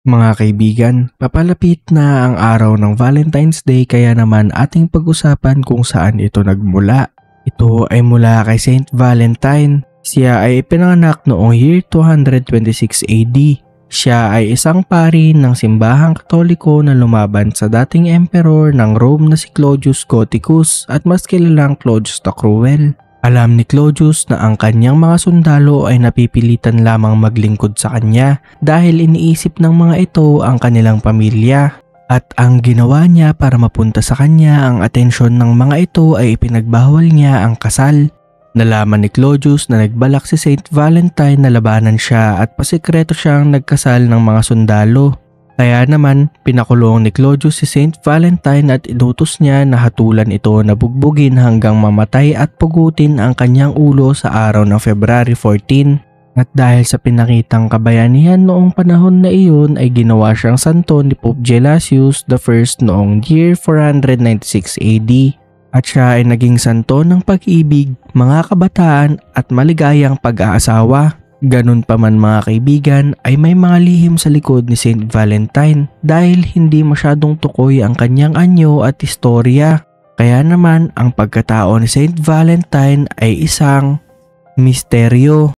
Mga kaibigan, papalapit na ang araw ng Valentine's Day kaya naman ating pag-usapan kung saan ito nagmula. Ito ay mula kay Saint Valentine. Siya ay ipinanganak noong year 226 AD. Siya ay isang pari ng simbahang Katoliko na lumaban sa dating emperor ng Rome na si Claudius Gothicus at mas kilalang Claudius the Cruel. Alam ni Claudius na ang kanyang mga sundalo ay napipilitan lamang maglingkod sa kanya dahil iniisip ng mga ito ang kanilang pamilya. At ang ginawa niya para mapunta sa kanya ang atensyon ng mga ito ay ipinagbawal niya ang kasal. Nalaman ni Claudius na nagbalak si Saint Valentine na labanan siya at pasikreto siyang nagkasal ng mga sundalo. Kaya naman, pinakulong ni Claudius si Saint Valentine at inutos niya na hatulan ito na bugbugin hanggang mamatay at pugutin ang kanyang ulo sa araw ng February 14. At dahil sa pinakitang kabayanihan noong panahon na iyon ay ginawa siyang santo ni Pope Gelasius I noong year 496 AD. At siya ay naging santo ng pag-ibig, mga kabataan at maligayang pag-aasawa. Ganun pa man mga kaibigan ay may mga lihim sa likod ni Saint Valentine dahil hindi masyadong tukoy ang kanyang anyo at istorya. Kaya naman ang pagkatao ni Saint Valentine ay isang misteryo.